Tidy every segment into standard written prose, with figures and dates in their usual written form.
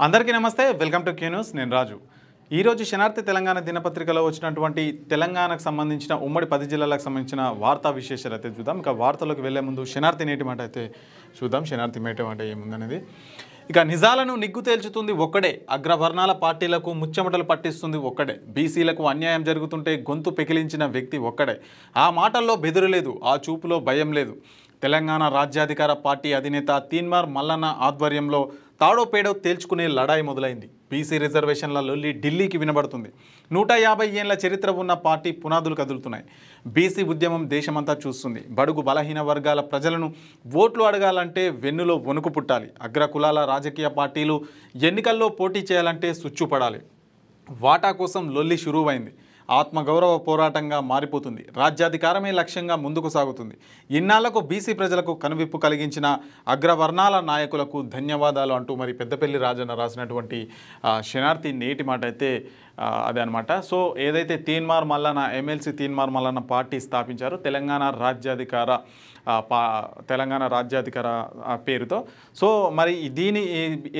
అందరికీ నమస్తే welcome to Q news నేను రాజు ఈ రోజు శనార్థి తెలంగాణ దినపత్రికలో వచ్చినటువంటి తెలంగాణకు సంబంధించిన ఉమ్మడి 10 జిల్లాలకు సంబంధించిన వార్తా విశేషాలు అయితే చూద్దాం ఇక వార్తలకు వెళ్లే ముందు శనార్థి నేటి మాట అయితే చూద్దాం శనార్థి మేట మాట ఏముందనేది ఇక నిజాలను నిగ్గు తేల్చుతుంది ఒక్కడే అగ్రవర్ణాల పార్టీలకు ముచ్చమటలు పట్టిస్తుంది ఒక్కడే బీసీలకు అన్యాయం జరుగుతుంటే గొంతు పెకిలించిన వ్యక్తి ఒక్కడే ఆ మాటల్లో బెదురు లేదు ఆ చూపులో భయం లేదు తెలంగాణ రాజ్యాధికార పార్టీ అధినేత తీన్మార్ మల్లన్న ఆధ్వర్యంలో తాడో పేడో తేల్చుకునే లడాయి మొదలైంది బీసీ రిజర్వేషన్ల లొల్లి ఢిల్లీకి వినబడుతుంది 150 ఏళ్ల చరిత్ర ఉన్న పార్టీ పునాదులు కదులుతున్నాయి బీసీ ఉద్యమం దేశమంతా చూస్తుంది బడుగు బలహీన వర్గాల ప్రజలను ఓట్లు అడగాలంటే వెన్నులో వణుకు పుట్టాలి అగ్ర కులాల రాజకీయ పార్టీలు ఎన్నికల్లో పోటీ చేయాలంటే సుచ్చుపడాలి వాటా కోసం లొల్లి షురువైంది ఆత్మగౌరవ పోరాటంగా మారిపోతుంది రాజ్యాధికారమే లక్ష్యంగా ముందుకు సాగుతుంది ఇన్నాళ్లకు బీసీ ప్రజలకు కనువిప్పు కలిగించిన అగ్రవర్ణాల నాయకులకు ధన్యవాదాలు అంటూ మరి పెద్దపల్లి రాజన్న రాసినటువంటి శనార్థి నేటి మాట అయితే అదే అనమాట సో ఏదైతే తీన్మార్ మల్లన్న ఎమ్మెల్సీ తీన్మార్ మల్లన్న పార్టీ స్థాపించారో తెలంగాణ రాజ్యాధికార పేరుతో సో మరి దీని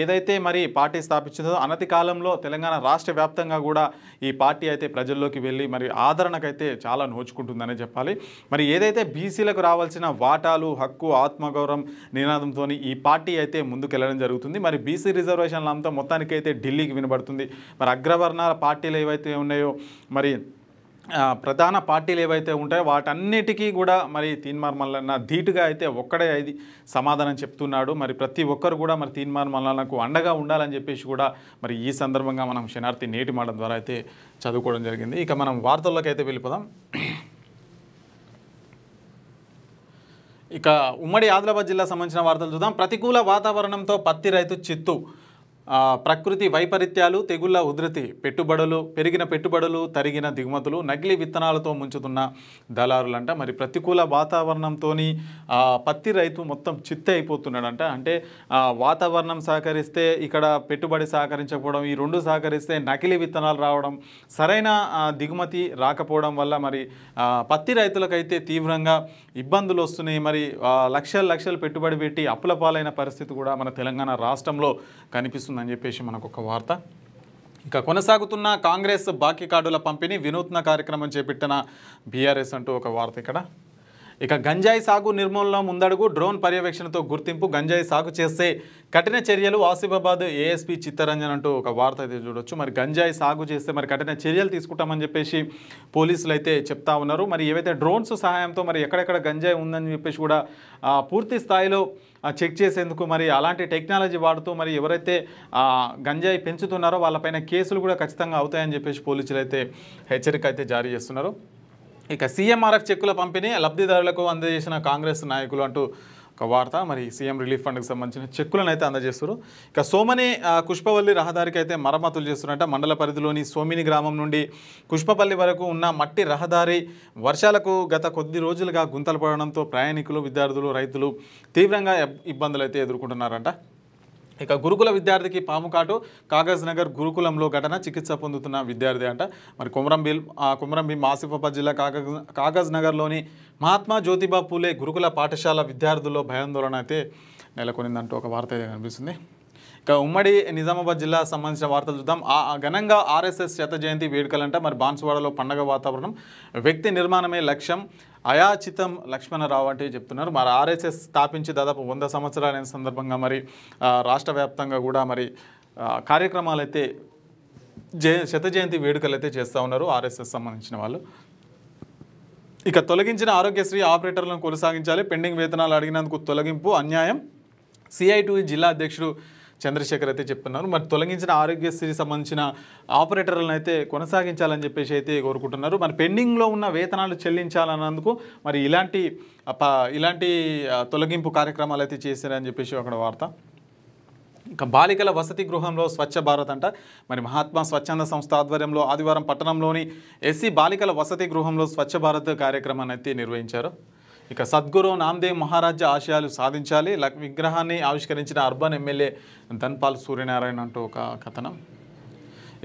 ఏదైతే మరి పార్టీ స్థాపించిందో అనతి కాలంలో తెలంగాణ రాష్ట్ర వ్యాప్తంగా కూడా ఈ పార్టీ అయితే ప్రజల్లోకి వెళ్ళి మరి ఆదరణకైతే చాలా నోచుకుంటుందనే చెప్పాలి మరి ఏదైతే బీసీలకు రావాల్సిన వాటాలు హక్కు ఆత్మగౌరవం నినాదంతో ఈ పార్టీ అయితే ముందుకెళ్ళడం జరుగుతుంది మరి బీసీ రిజర్వేషన్ల అంతా మొత్తానికైతే ఢిల్లీకి వినబడుతుంది మరి అగ్రవర్ణాల పార్టీలు ఏవైతే ఉన్నాయో మరి ప్రధాన పార్టీలు ఏవైతే ఉంటాయో వాటన్నిటికీ కూడా మరి తీన్మార్ మల్లన్న ధీటుగా అయితే ఒక్కడే ఇది సమాధానం చెప్తున్నాడు మరి ప్రతి ఒక్కరు కూడా మరి తీన్మార్ మల్లన్నకు అండగా ఉండాలని చెప్పేసి కూడా మరి ఈ సందర్భంగా మనం శనార్థి నేటి మాట ద్వారా అయితే చదువుకోవడం జరిగింది ఇక మనం వార్తల్లోకి అయితే వెళ్ళిపోదాం ఇక ఉమ్మడి ఆదిలాబాద్ జిల్లా సంబంధించిన వార్తలు చూద్దాం ప్రతికూల వాతావరణంతో పత్తి రైతు చిత్తు ప్రకృతి వైపరీత్యాలు తెగుళ్ల ఉధృతి పెరిగిన పెట్టుబడులు తరిగిన దిగుమతులు నకిలీ విత్తనాలతో ముంచుతున్న దళారులంట మరి ప్రతికూల వాతావరణంతో పత్తి రైతు మొత్తం చిత్త అయిపోతున్నాడంట అంటే వాతావరణం సహకరిస్తే ఇక్కడ పెట్టుబడి సహకరించకపోవడం ఈ రెండు సహకరిస్తే నకిలీ విత్తనాలు రావడం సరైన దిగుమతి రాకపోవడం వల్ల మరి పత్తి రైతులకైతే తీవ్రంగా ఇబ్బందులు వస్తున్నాయి మరి లక్షలు పెట్టుబడి పెట్టి అప్పుల పాలైన పరిస్థితి కూడా మన తెలంగాణ రాష్ట్రంలో కనిపిస్తుంది అని చెప్పేసి మనకు ఒక వార్త ఇక కొనసాగుతున్న కాంగ్రెస్ బాకీ కార్డుల పంపిణీ వినూత్న కార్యక్రమం చేపట్టిన బీఆర్ఎస్ అంటూ ఒక వార్త ఇక్కడ ఇక గంజాయి సాగు నిర్మూలన ముందడుగు డ్రోన్ పర్యవేక్షణతో గుర్తింపు గంజాయి సాగు చేస్తే కఠిన చర్యలు ఆసిఫాబాద్ ఏఎస్పీ చిత్తరంజన్ అంటూ ఒక వార్త అయితే చూడొచ్చు మరి గంజాయి సాగు చేస్తే మరి కఠిన చర్యలు తీసుకుంటామని చెప్పేసి పోలీసులు అయితే చెప్తా ఉన్నారు మరి ఏవైతే డ్రోన్స్ సహాయంతో మరి ఎక్కడెక్కడ గంజాయి ఉందని చెప్పేసి కూడా పూర్తి స్థాయిలో చెక్ చేసేందుకు మరి అలాంటి టెక్నాలజీ వాడుతూ మరి ఎవరైతే గంజాయి పెంచుతున్నారో వాళ్ళపైన కేసులు కూడా ఖచ్చితంగా అవుతాయని చెప్పేసి పోలీసులు అయితే హెచ్చరిక అయితే జారీ చేస్తున్నారు ఇక సీఎంఆర్ఎఫ్ చెక్కుల పంపిణీ లబ్ధిదారులకు అందజేసిన కాంగ్రెస్ నాయకులు అంటూ ఒక వార్త మరి సీఎం రిలీఫ్ ఫండ్కి సంబంధించిన చెక్కులను అయితే అందజేస్తారు ఇక సోమని కుష్పవల్లి రహదారికి అయితే మరమ్మతులు చేస్తున్నారంట మండల పరిధిలోని సోమిని గ్రామం నుండి కుష్పపల్లి వరకు ఉన్న మట్టి రహదారి వర్షాలకు గత కొద్ది రోజులుగా గుంతలు పడడంతో ప్రయాణికులు విద్యార్థులు రైతులు తీవ్రంగా ఇబ్బందులు అయితే ఎదుర్కొంటున్నారంట ఇక గురుకుల విద్యార్థికి పాముకాటు కాగజ్ నగర్ గురుకులంలో ఘటన చికిత్స పొందుతున్న విద్యార్థి అంట మరి కొమరంభీం ఆసిఫాబాద్ జిల్లా కాగజ్ నగర్లోని మహాత్మా జ్యోతిబా పూలే గురుకుల పాఠశాల విద్యార్థుల్లో భయాందోళన అయితే నెలకొనిందంటూ ఒక వార్త అయితే కనిపిస్తుంది ఇక ఉమ్మడి నిజామాబాద్ జిల్లా సంబంధించిన వార్తలు చూద్దాం ఘనంగా ఆర్ఎస్ఎస్ శత జయంతి వేడుకలంట మరి బాన్సువాడలో పండగ వాతావరణం వ్యక్తి నిర్మాణమే లక్ష్యం అయాచితం లక్ష్మణరావు అంటే చెప్తున్నారు మరి ఆర్ఎస్ఎస్ స్థాపించి దాదాపు 100 సంవత్సరాలైన సందర్భంగా మరి రాష్ట్ర వ్యాప్తంగా కూడా మరి కార్యక్రమాలు అయితే శత జయంతి వేడుకలు అయితే చేస్తూ ఉన్నారు ఆర్ఎస్ఎస్ సంబంధించిన వాళ్ళు ఇక తొలగించిన ఆరోగ్యశ్రీ ఆపరేటర్లను కొనసాగించాలి పెండింగ్ వేతనాలు అడిగినందుకు తొలగింపు అన్యాయం సిఐటి జిల్లా అధ్యక్షుడు చంద్రశేఖర్ అయితే చెప్తున్నారు మరి తొలగించిన ఆరోగ్యశ్రీ సంబంధించిన ఆపరేటర్లను అయితే కొనసాగించాలని చెప్పేసి అయితే కోరుకుంటున్నారు మరి పెండింగ్లో ఉన్న వేతనాలు చెల్లించాలన్నందుకు మరి ఇలాంటి తొలగింపు కార్యక్రమాలు అయితే చేశారని చెప్పేసి అక్కడ వార్త ఇక బాలికల వసతి గృహంలో స్వచ్ఛ భారత్ అంట మరి మహాత్మా స్వచ్ఛంద సంస్థ ఆధ్వర్యంలో ఆదివారం పట్టణంలోని ఎస్సీ బాలికల వసతి గృహంలో స్వచ్ఛ భారత్ కార్యక్రమాన్ని అయితే నిర్వహించారు ఇక సద్గురు నామ్దేవ్ మహారాజ్ ఆశయాలు సాధించాలి విగ్రహాన్ని ఆవిష్కరించిన అర్బన్ ఎమ్మెల్యే ధన్పాల్ సూర్యనారాయణ అంటూ ఒక కథనం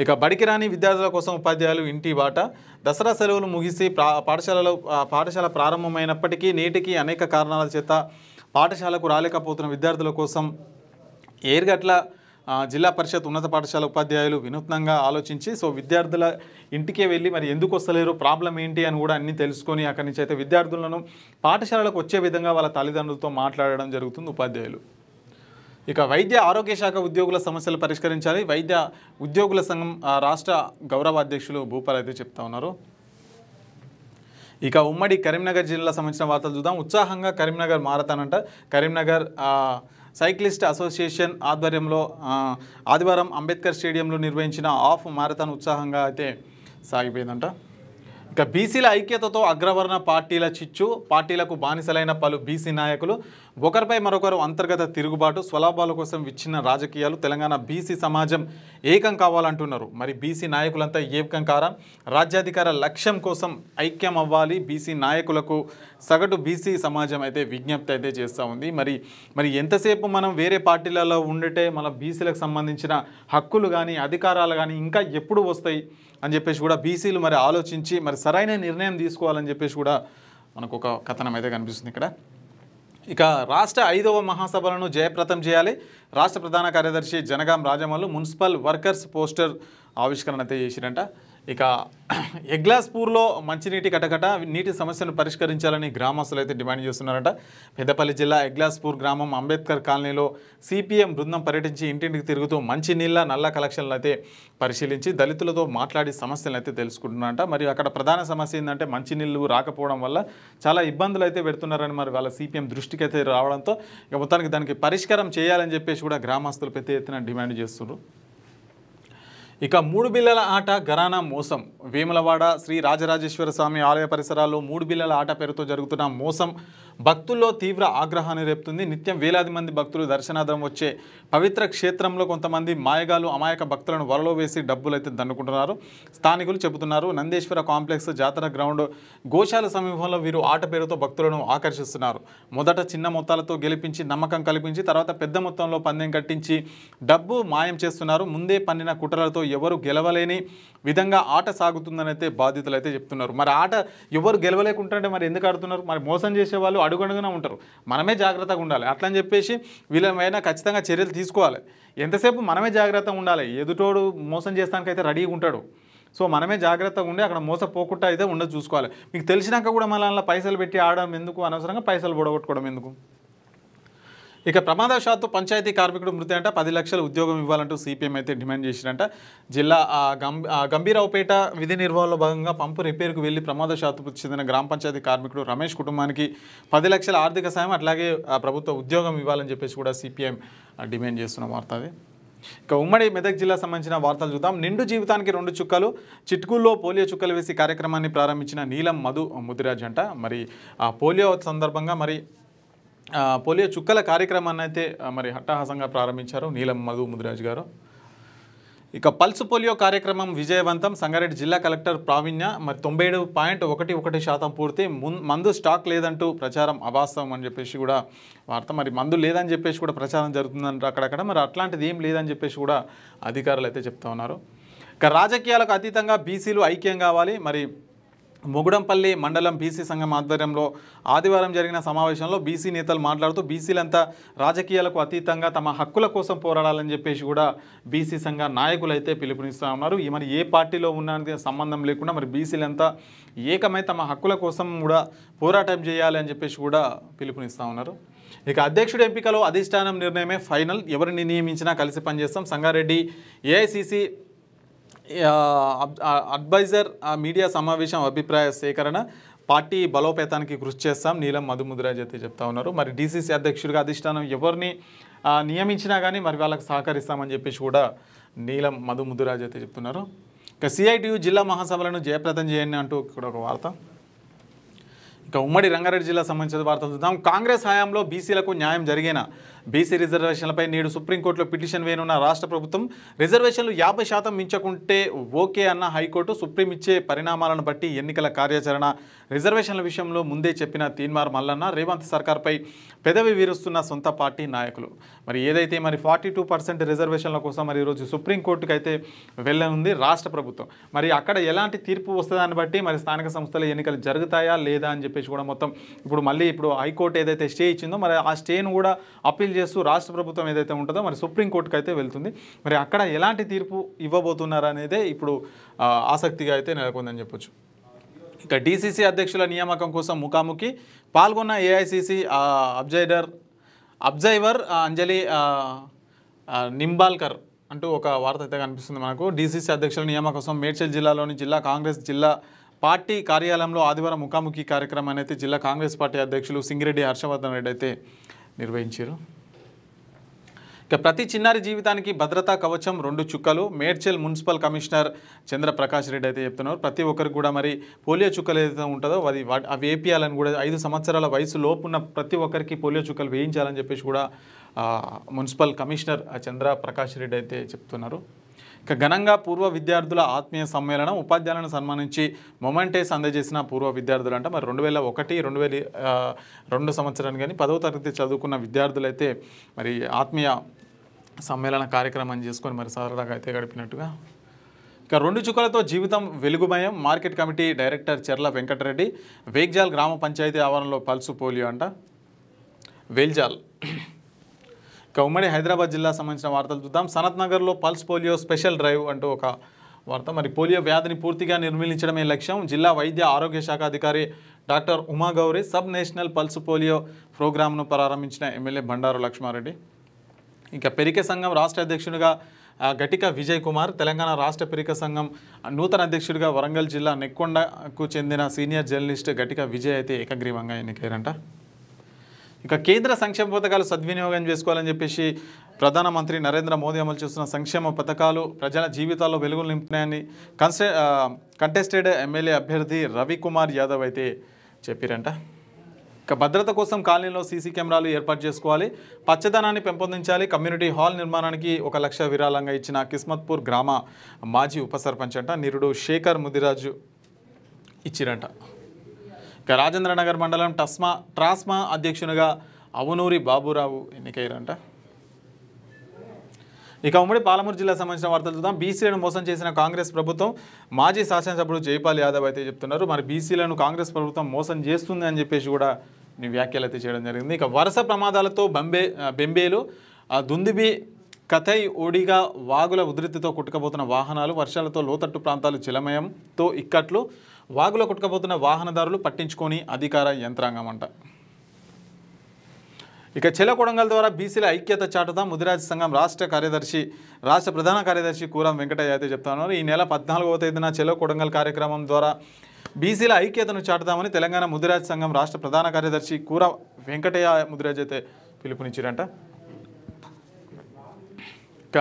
ఇక బడికి రాని విద్యార్థుల కోసం ఉపాధ్యాయులు ఇంటి బాట దసరా సెలవులు ముగిసి పాఠశాల ప్రారంభమైనప్పటికీ నేటికి అనేక కారణాల చేత పాఠశాలకు రాలేకపోతున్న విద్యార్థుల కోసం ఏర్గట్ల జిల్లా పరిషత్ ఉన్నత పాఠశాల ఉపాధ్యాయులు వినూత్నంగా ఆలోచించి సో విద్యార్థుల ఇంటికే వెళ్ళి మరి ఎందుకు వస్తలేరు, ప్రాబ్లం ఏంటి అని కూడా అన్నీ తెలుసుకొని అక్కడి నుంచి అయితే విద్యార్థులను పాఠశాలకు వచ్చే విధంగా వాళ్ళ తల్లిదండ్రులతో మాట్లాడడం జరుగుతుంది ఉపాధ్యాయులు. ఇక వైద్య ఆరోగ్య శాఖ ఉద్యోగుల సమస్యలు పరిష్కరించాలి వైద్య ఉద్యోగుల సంఘం రాష్ట్ర గౌరవ అధ్యక్షులు భూపాల్ అయితే చెప్తా ఉన్నారు. ఇక ఉమ్మడి కరీంనగర్ జిల్లా సంబంధించిన వార్తలు చూద్దాం. ఉత్సాహంగా కరీంనగర్ మారథాన్ అంట. కరీంనగర్ సైక్లిస్ట్ అసోసియేషన్ ఆధ్వర్యంలో ఆదివారం అంబేద్కర్ స్టేడియంలో నిర్వహించిన హాఫ్ మారథాన్ ఉత్సాహంగా అయితే సాగిపోయిందంట. ఇక బీసీల ఐక్యతతో అగ్రవర్ణ పార్టీల చిచ్చు, పార్టీలకు బానిసలైన పలు బీసీ నాయకులు, ఒకరిపై మరొకరు అంతర్గత తిరుగుబాటు, స్వలాభాల కోసం విచ్ఛిన్న రాజకీయాలు, తెలంగాణ బీసీ సమాజం ఏకం కావాలంటున్నారు. మరి బీసీ నాయకులంతా ఏకం కారా, రాజ్యాధికార లక్ష్యం కోసం ఐక్యం అవ్వాలి బీసీ నాయకులకు సగటు బీసీ సమాజం అయితే విజ్ఞప్తి అయితే చేస్తూ ఉంది. మరి ఎంతసేపు మనం వేరే పార్టీలలో ఉండితే మన బీసీలకు సంబంధించిన హక్కులు కానీ అధికారాలు కానీ ఇంకా ఎప్పుడు వస్తాయి అని చెప్పేసి కూడా బీసీలు మరి ఆలోచించి మరి సరైన నిర్ణయం తీసుకోవాలని చెప్పేసి కూడా మనకు ఒక కథనం అయితే కనిపిస్తుంది ఇక్కడ. ఇక రాష్ట్ర 5వ మహాసభలను జయప్రదం చేయాలి. రాష్ట్ర ప్రధాన కార్యదర్శి Jangaon Rajamallu municipal workers poster ఆవిష్కరణ అయితే చేసిరంట. ఇక ఎగ్లాస్పూర్లో మంచినీటి కటకట, నీటి సమస్యను పరిష్కరించాలని గ్రామస్తులు అయితే డిమాండ్ చేస్తున్నారట. పెద్దపల్లి జిల్లా ఎగ్లాస్పూర్ గ్రామం అంబేద్కర్ కాలనీలో సిపిఎం బృందం పర్యటించి ఇంటింటికి తిరుగుతూ మంచినీళ్ళ నల్ల కలెక్షన్లు అయితే పరిశీలించి దళితులతో మాట్లాడి సమస్యలను అయితే తెలుసుకుంటున్నారట. మరి అక్కడ ప్రధాన సమస్య ఏంటంటే మంచినీళ్ళు రాకపోవడం వల్ల చాలా ఇబ్బందులు అయితే పెడుతున్నారని మరి వాళ్ళ సిపిఎం దృష్టికి అయితే రావడంతో ఇక మొత్తానికి దానికి పరిష్కారం చేయాలని చెప్పేసి కూడా గ్రామస్తులు పెద్ద ఎత్తున డిమాండ్ చేస్తున్నారు. ఇక 3 బిళ్ళల ఆట ఘరానా మోసం. వేములవాడ శ్రీ రాజరాజేశ్వర స్వామి ఆలయ పరిసరాల్లో 3 బిళ్ళల ఆట పేరుతో జరుగుతున్న మోసం భక్తుల్లో తీవ్ర ఆగ్రహాన్ని రేపుతుంది. నిత్యం వేలాది మంది భక్తులు దర్శనార్థం వచ్చే పవిత్ర క్షేత్రంలో కొంతమంది మాయగాలు అమాయక భక్తులను వలలో వేసి డబ్బులు అయితే దండుకుంటున్నారు స్థానికులు చెబుతున్నారు. నందేశ్వర కాంప్లెక్స్ జాతర గ్రౌండ్ గోశాల సమీపంలో వీరు ఆట పేరుతో భక్తులను ఆకర్షిస్తున్నారు. మొదట చిన్న మొత్తాలతో గెలిపించి నమ్మకం కల్పించి తర్వాత పెద్ద మొత్తంలో పందెం కట్టించి డబ్బు మాయం చేస్తున్నారు. ముందే పన్నిన కుట్రలతో ఎవరు గెలవలేని విధంగా ఆట సాగుతుందని అయితే బాధితులు అయితే చెప్తున్నారు. మరి ఆట ఎవరు గెలవలేకుంటే మరి ఎందుకు ఆడుతున్నారు? మరి మోసం చేసే వాళ్ళు అడుగడుగునా ఉంటారు. మనమే జాగ్రత్తగా ఉండాలి. అట్లని చెప్పేసి వీళ్ళమైనా ఖచ్చితంగా చర్యలు తీసుకోవాలి. ఎంతసేపు మనమే జాగ్రత్తగా ఉండాలి. ఎదుటోడు మోసం చేస్తానికైతే రెడీగా ఉంటాడు. సో మనమే జాగ్రత్తగా ఉండి అక్కడ మోసపోకుండా అయితే ఉండదు చూసుకోవాలి. మీకు తెలిసినాక కూడా మళ్ళీ అలా పైసలు పెట్టి ఆడడం ఎందుకు, అనవసరంగా పైసలు బొడగొట్టుకోవడం ఎందుకు? ఇక ప్రమాదవశాత్తు పంచాయతీ కార్మికుడు మృతి అంట. 10 లక్షల ఉద్యోగం ఇవ్వాలంటూ సిపిఎం అయితే డిమాండ్ చేసిరంట. జిల్లా గంభీరావుపేట విధి నిర్వహణలో భాగంగా పంపు రిపేర్కు వెళ్లి ప్రమాదవశాత్తు చెందిన గ్రామ పంచాయతీ కార్మికుడు రమేష్ కుటుంబానికి 10 లక్షల ఆర్థిక సాయం అట్లాగే ప్రభుత్వ ఉద్యోగం ఇవ్వాలని చెప్పేసి కూడా సిపిఎం డిమాండ్ చేస్తున్న వార్త అది. ఇక ఉమ్మడి మెదక్ జిల్లా సంబంధించిన వార్తలు చూద్దాం. నిండు జీవితానికి 2 చుక్కలు, చిట్కూల్లో పోలియో చుక్కలు వేసి కార్యక్రమాన్ని ప్రారంభించిన నీలం మధు ముదిరాజ్ అంట. మరి పోలియో సందర్భంగా మరి పోలియో చుక్కల కార్యక్రమాన్ని అయితే మరి హట్టహాసంగా ప్రారంభించారు నీలం మధు ముదిరాజ్ గారు. ఇక పల్స్ పోలియో కార్యక్రమం విజయవంతం. సంగారెడ్డి జిల్లా కలెక్టర్ ప్రావీణ్య. మరి 97.11% పూర్తి. మందు స్టాక్ లేదంటూ ప్రచారం అవాస్తవం అని చెప్పేసి కూడా వార్త. మరి మందు లేదని చెప్పేసి కూడా ప్రచారం జరుగుతుందంట అక్కడక్కడ. మరి అట్లాంటిది ఏం లేదని చెప్పేసి కూడా అధికారులు అయితే చెప్తా ఉన్నారు. ఇక రాజకీయాలకు అతీతంగా బీసీలు ఐక్యం కావాలి. మరి మొగుడంపల్లి మండలం బీసీ సంఘం ఆధ్వర్యంలో ఆదివారం జరిగిన సమావేశంలో బీసీ నేతలు మాట్లాడుతూ బీసీలంతా రాజకీయాలకు అతీతంగా తమ హక్కుల కోసం పోరాడాలని చెప్పేసి కూడా బీసీ సంఘ నాయకులు అయితే పిలుపునిస్తూ ఉన్నారు. మరి ఏ పార్టీలో ఉన్న సంబంధం లేకుండా మరి బీసీలంతా ఏకమై తమ హక్కుల కోసం కూడా పోరాటం చేయాలి అని చెప్పేసి కూడా పిలుపునిస్తూ ఉన్నారు. ఇక అధ్యక్షుడి ఎంపికలో అధిష్టానం నిర్ణయమే ఫైనల్. ఎవరిని నియమించినా కలిసి పనిచేస్తాం. సంగారెడ్డి ఏఐసిసి అడ్వైజర్ మీడియా సమావేశం అభిప్రాయ సేకరణ, పార్టీ బలోపేతానికి కృషి చేస్తాం నీలం మధు ముదిరాజ్ అయితే చెప్తా ఉన్నారు. మరి డీసీసీ అధ్యక్షుడిగా అధిష్టానం ఎవరిని నియమించినా కానీ మరి వాళ్ళకి సహకరిస్తామని చెప్పేసి కూడా నీలం మధు ముదిరాజ్ అయితే చెప్తున్నారు. ఇక సిఐటియు జిల్లా మహాసభలను జయప్రదం చేయండి అంటూ ఇక్కడ ఒక వార్త. ఇక ఉమ్మడి రంగారెడ్డి జిల్లా సంబంధించిన వార్తలు చూద్దాం. కాంగ్రెస్ హయాంలో బీసీలకు న్యాయం జరిగేనా? బీసీ రిజర్వేషన్లపై నేడు సుప్రీంకోర్టులో పిటిషన్ వేయనున్న రాష్ట్ర ప్రభుత్వం. రిజర్వేషన్లు 50% మించకుంటే ఓకే అన్న హైకోర్టు. సుప్రీం ఇచ్చే పరిణామాలను బట్టి ఎన్నికల కార్యాచరణ. రిజర్వేషన్ల విషయంలో ముందే చెప్పిన తీన్మార్ మల్లన్న. రేవంత్ సర్కార్పై పెదవి వీరుస్తున్న సొంత పార్టీ నాయకులు. మరి ఏదైతే మరి 42% రిజర్వేషన్ల కోసం మరి ఈరోజు సుప్రీంకోర్టుకు అయితే వెళ్ళనుంది రాష్ట్ర ప్రభుత్వం. మరి అక్కడ ఎలాంటి తీర్పు వస్తుందని బట్టి మరి స్థానిక సంస్థల ఎన్నికలు జరుగుతాయా లేదా అని చెప్పేసి కూడా మొత్తం ఇప్పుడు హైకోర్టు ఏదైతే స్టే ఇచ్చిందో మరి ఆ స్టేను కూడా అప్పీల్ చేస్తూ రాష్ట్ర ప్రభుత్వం ఏదైతే ఉంటుందో మరి సుప్రీంకోర్టుకు అయితే వెళ్తుంది. మరి అక్కడ ఎలాంటి తీర్పు ఇవ్వబోతున్నారు అనేదే ఇప్పుడు ఆసక్తిగా అయితే నెలకొందని చెప్పొచ్చు. ఇక డీసీసీ అధ్యక్షుల నియామకం కోసం ముఖాముఖి పాల్గొన్న ఏఐసీసీ అబ్జైవర్ అంజలి నింబాల్కర్ అంటూ ఒక వార్త అయితే కనిపిస్తుంది మనకు. డీసీసీ అధ్యక్షుల నియామకం కోసం మేడ్చల్ జిల్లాలోని జిల్లా కాంగ్రెస్ జిల్లా పార్టీ కార్యాలయంలో ఆదివారం ముఖాముఖి కార్యక్రమాన్ని అయితే జిల్లా కాంగ్రెస్ పార్టీ అధ్యక్షులు సింగిరెడ్డి హర్షవర్ధన్ రెడ్డి అయితే నిర్వహించారు. ఇక ప్రతి చిన్నారి జీవితానికి భద్రతా కవచం 2 చుక్కలు మేడ్చల్ మున్సిపల్ కమిషనర్ చంద్రప్రకాష్ రెడ్డి అయితే చెప్తున్నారు. ప్రతి ఒక్కరికి కూడా మరి పోలియో చుక్కలు ఏదైతే ఉంటుందో అవి వేపియాలని కూడా 5 సంవత్సరాల వయసు లోపున్న ప్రతి ఒక్కరికి పోలియో చుక్కలు వేయించాలని చెప్పేసి కూడా మున్సిపల్ కమిషనర్ చంద్రప్రకాష్ రెడ్డి అయితే చెప్తున్నారు. ఇక ఘనంగా పూర్వ విద్యార్థుల ఆత్మీయ సమ్మేళనం ఉపాధ్యాయులను సన్మానించి మొమెంటేస్ అందజేసిన పూర్వ విద్యార్థులు అంట మరి 2001-2002 సంవత్సరాన్ని కానీ 10వ తరగతి చదువుకున్న విద్యార్థులైతే మరి ఆత్మీయ సమ్మేళన కార్యక్రమం చేసుకొని మరి సరదాగా అయితే గడిపినట్టుగా. ఇక 2 చుక్కలతో జీవితం వెలుగుమయం మార్కెట్ కమిటీ డైరెక్టర్ చెర్ల వెంకటరెడ్డి వేగ్జాల్ గ్రామ పంచాయతీ ఆవరణలో పల్సు పోలియో అంట వేల్జాల్. ఇక ఉమ్మడి హైదరాబాద్ జిల్లా సంబంధించిన వార్తలు చూద్దాం. సనత్ నగర్లో పల్స్ పోలియో స్పెషల్ డ్రైవ్ అంటూ ఒక వార్త. మరి పోలియో వ్యాధిని పూర్తిగా నిర్మూలించడమే లక్ష్యం జిల్లా వైద్య ఆరోగ్య శాఖ అధికారి doctor Umagauri sub national pulse polio ప్రోగ్రామ్ను ప్రారంభించిన ఎమ్మెల్యే బండారు లక్ష్మారెడ్డి. ఇక పెరికే సంఘం రాష్ట్ర అధ్యక్షుడిగా గటిక విజయ్ కుమార్ తెలంగాణ రాష్ట్ర పెరిక సంఘం నూతన అధ్యక్షుడిగా వరంగల్ జిల్లా నెక్కొండకు చెందిన సీనియర్ జర్నలిస్ట్ గటిక విజయ్ అయితే ఏకగ్రీవంగా ఎన్నికయ్యారంట. ఇక కేంద్ర సంక్షేమ పథకాలు సద్వినియోగం చేసుకోవాలని చెప్పేసి ప్రధానమంత్రి నరేంద్ర మోదీ అమలు చేస్తున్న సంక్షేమ పథకాలు ప్రజల జీవితాల్లో వెలుగులు నింపుతున్నాయని కంటెస్టెడ్ ఎమ్మెల్యే అభ్యర్థి రవికుమార్ యాదవ్ అయితే చెప్పారంట. ఇక భద్రత కోసం కాలనీలో సీసీ కెమెరాలు ఏర్పాటు చేసుకోవాలి పచ్చదనాన్ని పెంపొందించాలి కమ్యూనిటీ హాల్ నిర్మాణానికి 1 లక్ష విరాళంగా ఇచ్చిన కిస్మత్పూర్ గ్రామ మాజీ ఉప సర్పంచ్ అంట నిరుడు శేఖర్ ముదిరాజు ఇచ్చిరంట. ఇక రాజేంద్రనగర్ మండలం ట్రాస్మా అధ్యక్షునిగా అవునూరి బాబురావు ఎన్నికయ్యారంట. ఇక ఉమ్మడి పాలమూరు జిల్లా సంబంధించిన వార్తలు చూద్దాం. బీసీలను మోసం చేసిన కాంగ్రెస్ ప్రభుత్వం మాజీ శాసనసభ్యుడు జైపాల్ యాదవ్ అయితే చెప్తున్నారు. మరి బీసీలను కాంగ్రెస్ ప్రభుత్వం మోసం చేస్తుంది అని చెప్పేసి కూడా వ్యాఖ్యలు అయితే చేయడం జరిగింది. ఇక వరుస ప్రమాదాలతో బెంబేలు దుందిబి కథై ఓడిగా వాగుల ఉధృతితో కొట్టుకుపోతున్న వాహనాలు వర్షాలతో లోతట్టు ప్రాంతాలు జలమయంతో ఇక్కట్లు వాగులో కొట్టుకుపోతున్న వాహనదారులు పట్టించుకొని అధికార యంత్రాంగం అంట. ఇక చెల కొడంగల్ ద్వారా బీసీల ఐక్యత చాటుదాం ముదిరాజ్ సంఘం రాష్ట్ర ప్రధాన కార్యదర్శి కూరం వెంకటయ్య అయితే చెప్తున్నారు. ఈ నెల 14వ తేదీన చెల కొడంగల్ కార్యక్రమం ద్వారా బీసీల ఐక్యతను చాటుదామని తెలంగాణ ముదిరాజ్ సంఘం రాష్ట్ర ప్రధాన కార్యదర్శి కూర వెంకటయ్య ముదిరాజ్ అయితే పిలుపునిచ్చారంట. ఇక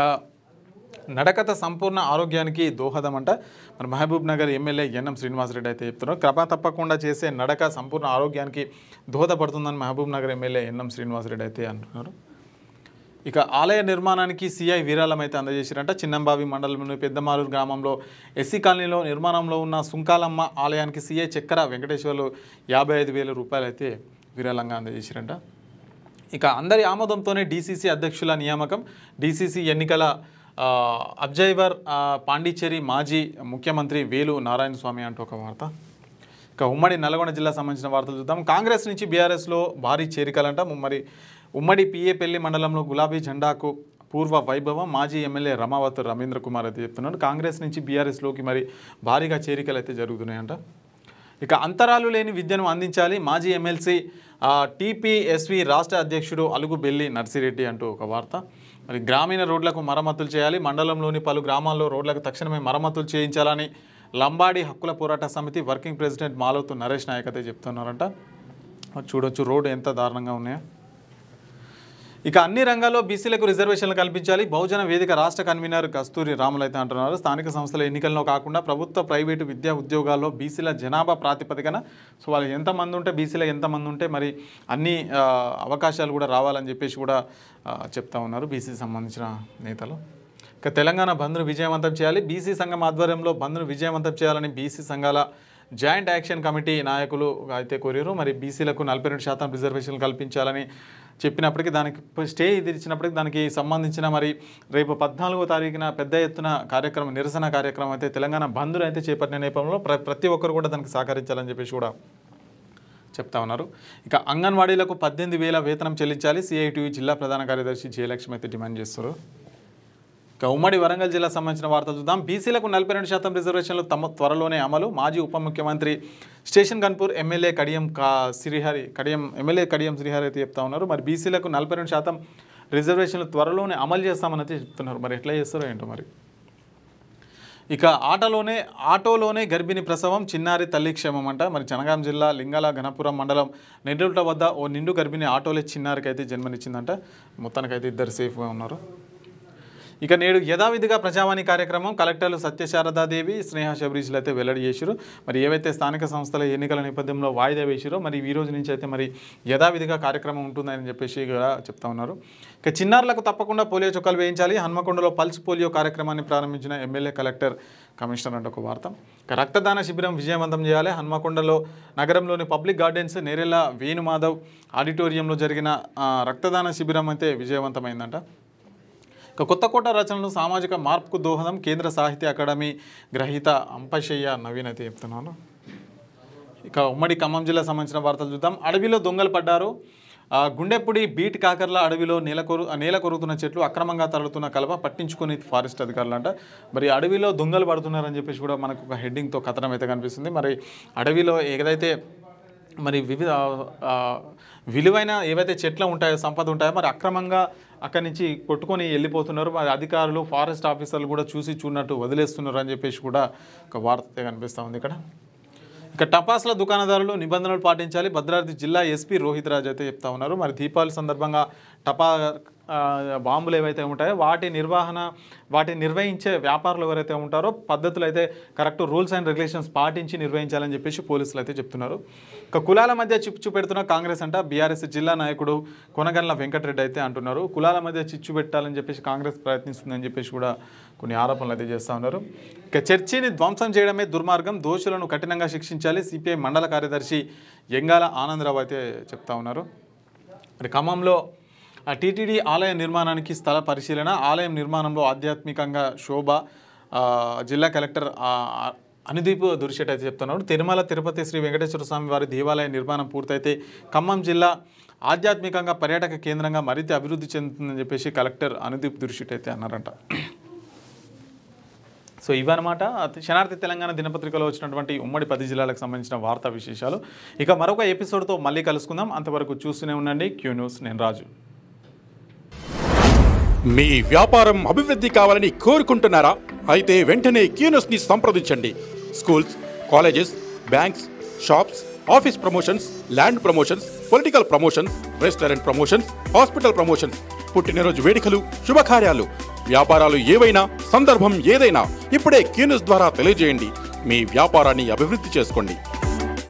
నడకత సంపూర్ణ ఆరోగ్యానికి దోహదం అంట మరి మహబూబ్ నగర్ ఎమ్మెల్యే ఎన్ఎం శ్రీనివాసరెడ్డి అయితే చెప్తున్నారు. క్రమ తప్పకుండా చేసే నడక సంపూర్ణ ఆరోగ్యానికి దోహదపడుతుందని మహబూబ్ నగర్ ఎమ్మెల్యే ఎన్ఎం శ్రీనివాసరెడ్డి అయితే అంటున్నారు. ఇక ఆలయ నిర్మాణానికి సిఐ విరాళం అయితే అందజేశారంట. చిన్నంబావి మండలంలోని పెద్దమాలూరు గ్రామంలో ఎస్సీ కాలనీలో నిర్మాణంలో ఉన్న సుంకాలమ్మ ఆలయానికి సిఐ చక్కెర వెంకటేశ్వర్లు 55,000 రూపాయలు అయితే విరాళంగా అందజేశారంట. ఇక అందరి ఆమోదంతోనే డీసీసీ అధ్యక్షుల నియామకం డీసీసీ ఎన్నికల అబ్జైవర్ పాండిచ్చేరి మాజీ ముఖ్యమంత్రి వేలు నారాయణ స్వామి అంటూ ఒక వార్త. ఇక ఉమ్మడి నల్గొండ జిల్లా సంబంధించిన వార్తలు చూద్దాం. కాంగ్రెస్ నుంచి బీఆర్ఎస్లో భారీ చేరికలంట. మరి ఉమ్మడి పిఏపల్లి మండలంలో గులాబీ జెండాకు పూర్వ వైభవం మాజీ ఎమ్మెల్యే రమావత్ రవీంద్ర కుమార్ అయితే చెప్తున్నాడు. కాంగ్రెస్ నుంచి బీఆర్ఎస్లోకి మరి భారీగా చేరికలు అయితే జరుగుతున్నాయంట. ఇక అంతరాలు లేని విద్యను అందించాలి మాజీ ఎమ్మెల్సీ టీపీఎస్వి రాష్ట్ర అధ్యక్షుడు అలుగు బెల్లి నర్సిరెడ్డి అంటూ ఒక వార్త. మరి గ్రామీణ రోడ్లకు మరమ్మతులు చేయాలి మండలంలోని పలు గ్రామాల్లో రోడ్లకు తక్షణమే మరమ్మతులు చేయించాలని లంబాడి హక్కుల పోరాట సమితి వర్కింగ్ ప్రెసిడెంట్ మాలోతు నరేష్ నాయక్ అయితే చెప్తున్నారంట. చూడొచ్చు రోడ్డు ఎంత దారుణంగా ఉన్నాయో. ఇక అన్ని రంగాల్లో బీసీలకు రిజర్వేషన్లు కల్పించాలి బహుజన వేదిక రాష్ట్ర కన్వీనర్ కస్తూరి రాములు అయితే అంటున్నారు. స్థానిక సంస్థల ఎన్నికల్లో కాకుండా ప్రభుత్వ ప్రైవేటు విద్యా ఉద్యోగాల్లో బీసీల జనాభా ప్రాతిపదికన సో వాళ్ళు ఎంతమంది ఉంటే బీసీలో ఎంతమంది ఉంటే మరి అన్ని అవకాశాలు కూడా రావాలని చెప్పేసి కూడా చెప్తా ఉన్నారు బీసీ సంబంధించిన నేతలు. ఇక తెలంగాణ బంద్ను విజయవంతం చేయాలి బీసీ సంఘం ఆధ్వర్యంలో బంద్ను విజయవంతం చేయాలని బీసీ సంఘాల జాయింట్ యాక్షన్ కమిటీ నాయకులు అయితే కోరారు. మరి బీసీలకు 42% రిజర్వేషన్లు కల్పించాలని చెప్పినప్పటికీ దానికి స్టే ఇచ్చినప్పటికీ దానికి సంబంధించిన మరి రేపు 14వ తారీఖున పెద్ద ఎత్తున కార్యక్రమం నిరసన కార్యక్రమం అయితే తెలంగాణ బంద్ను అయితే చేపట్టిన నేపథ్యంలో ప్రతి ఒక్కరు కూడా దానికి సహకరించాలని చెప్పేసి కూడా చెప్తా ఉన్నారు. ఇక అంగన్వాడీలకు 18,000 వేతనం చెల్లించాలి సిఐటియు జిల్లా ప్రధాన కార్యదర్శి జయలక్ష్మి అయితే డిమాండ్ చేస్తారు. ఇక ఉమ్మడి వరంగల్ జిల్లా సంబంధించిన వార్తలు చూద్దాం. బీసీలకు 42% రిజర్వేషన్లు త్వరలోనే అమలు. మాజీ ఉప ముఖ్యమంత్రి స్టేషన్ గన్పూర్ ఎమ్మెల్యే కడియం శ్రీహరి అయితే చెప్తా ఉన్నారు. మరి బీసీలకు 42% రిజర్వేషన్లు త్వరలోనే అమలు చేస్తామని అయితే చెప్తున్నారు. మరి ఎట్లా చేస్తారో ఏంటో మరి. ఇక ఆటోలోనే గర్భిణి ప్రసవం, చిన్నారి తల్లి క్షేమం అంట. మరి జనగాం జిల్లా లింగాల గణపురం మండలం నెడ్డుట వద్ద ఓ నిండు గర్భిణి ఆటోలే చిన్నారికి అయితే జన్మనిచ్చిందంట. మొత్తానికైతే ఇద్దరు సేఫ్గా ఉన్నారు. ఇక నేడు యథావిధిగా ప్రజావాణి కార్యక్రమం కలెక్టర్లు సత్యశారదాదేవి, స్నేహ శబరీషులు అయితే వెల్లడి చేశారు. మరి ఏవైతే స్థానిక సంస్థల ఎన్నికల నేపథ్యంలో వాయిదా వేసారో మరి ఈ రోజు నుంచి అయితే మరి యథావిధిగా కార్యక్రమం ఉంటుందని చెప్పేసి కూడా చెప్తా ఉన్నారు. ఇక చిన్నారులకు తప్పకుండా పోలియో చుక్కలు వేయించాలి. హన్మకొండలో పల్స్ పోలియో కార్యక్రమాన్ని ప్రారంభించిన ఎమ్మెల్యే కలెక్టర్ కమిషనర్ అంటే ఒక వార్త. ఇక రక్తదాన శిబిరం విజయవంతం చేయాలి. హన్మకొండలో నగరంలోని పబ్లిక్ గార్డెన్స్ నేరెళ్ళ వేణుమాధవ్ ఆడిటోరియంలో జరిగిన రక్తదాన శిబిరం అయితే విజయవంతమైందంట. ఇక కొత్తకోట రచనలు సామాజిక మార్పుకు దోహదం, కేంద్ర సాహిత్య అకాడమీ గ్రహీత అంపశయ్య నవీన్ అయితే చెప్తున్నాను. ఇక ఉమ్మడి ఖమ్మం జిల్లా సంబంధించిన వార్తలు చూద్దాం. అడవిలో దొంగలు పడ్డారు. గుండెప్పుడి బీట్ కాకర్ల అడవిలో నేల కొరుగుతున్న చెట్లు, అక్రమంగా తరలుతున్న కలప పట్టించుకొని ఫారెస్ట్ అధికారులు అంట. మరి అడవిలో దొంగలు పడుతున్నారని చెప్పేసి కూడా మనకు ఒక హెడ్డింగ్తో కథనం అయితే కనిపిస్తుంది. మరి అడవిలో ఏదైతే మరి వివిధ విలువైన ఏవైతే చెట్లు ఉంటాయో, సంపద ఉంటాయో మరి అక్రమంగా అక్కడి నుంచి కొట్టుకొని వెళ్ళిపోతున్నారు. మరి అధికారులు, ఫారెస్ట్ ఆఫీసర్లు కూడా చూసినట్టు వదిలేస్తున్నారు అని చెప్పేసి కూడా ఒక వార్త కనిపిస్తూ ఉంది ఇక్కడ. ఇక టపాసుల దుకాణదారులు నిబంధనలు పాటించాలి. భద్రాద్రి జిల్లా ఎస్పీ రోహిత్ రాజ్ అయితే చెప్తా ఉన్నారు. మరి దీపావళి సందర్భంగా బాంబులు ఏవైతే ఉంటాయో వాటిని నిర్వహించే వ్యాపారులు ఎవరైతే ఉంటారో పద్ధతులు అయితే కరెక్ట్ రూల్స్ అండ్ రెగ్యులేషన్స్ పాటించి నిర్వహించాలని చెప్పేసి పోలీసులు అయితే చెప్తున్నారు. ఇక కులాల మధ్య చిచ్చు పెడుతున్న కాంగ్రెస్ అంట. బీఆర్ఎస్ జిల్లా నాయకుడు కొనగండ్ల వెంకటరెడ్డి అయితే అంటున్నారు. కులాల మధ్య చిచ్చు పెట్టాలని చెప్పేసి కాంగ్రెస్ ప్రయత్నిస్తుందని చెప్పేసి కూడా కొన్ని ఆరోపణలు అయితే చేస్తూ ఉన్నారు. ఇక చర్చిని ధ్వంసం చేయడమే దుర్మార్గం, దోషులను కఠినంగా శిక్షించాలి. సిపిఐ మండల కార్యదర్శి ఎంగాల ఆనందరావు అయితే చెప్తా ఉన్నారు. మరి ఖమ్మంలో టీటీడీ ఆలయ నిర్మాణానికి స్థల పరిశీలన, ఆలయం నిర్మాణంలో ఆధ్యాత్మికంగా శోభ. జిల్లా కలెక్టర్ అనుదీప్ దుర్షెట్ అయితే చెప్తున్నారు. తిరుమల తిరుపతి శ్రీ వెంకటేశ్వర స్వామి వారి దేవాలయ నిర్మాణం పూర్తయితే ఖమ్మం జిల్లా ఆధ్యాత్మికంగా పర్యాటక కేంద్రంగా మరింత అభివృద్ధి చెందుతుందని చెప్పేసి కలెక్టర్ అనుదీప్ దుర్షెట్ అయితే అన్నారంట. సో ఇవన్నమాట శనార్థి తెలంగాణ దినపత్రికలో వచ్చినటువంటి ఉమ్మడి 10 జిల్లాలకు సంబంధించిన వార్తా విశేషాలు. ఇక మరొక ఎపిసోడ్తో మళ్ళీ కలుసుకుందాం. అంతవరకు చూస్తూనే ఉండండి క్యూ న్యూస్. నేను రాజు. మీ వ్యాపారం అభివృద్ధి కావాలని కోరుకుంటున్నారా? అయితే వెంటనే క్యూ న్యూస్ని సంప్రదించండి. Schools, colleges, banks, shops, office promotions, land promotions, political promotions, restaurant promotions, hospital promotions, పుట్టినరోజు వేడుకలు, శుభకార్యాలు, వ్యాపారాలు ఏవైనా, సందర్భం ఏదైనా ఇప్పుడే క్యూ న్యూస్ ద్వారా తెలియజేయండి. మీ వ్యాపారాన్ని అభివృద్ధి చేసుకోండి.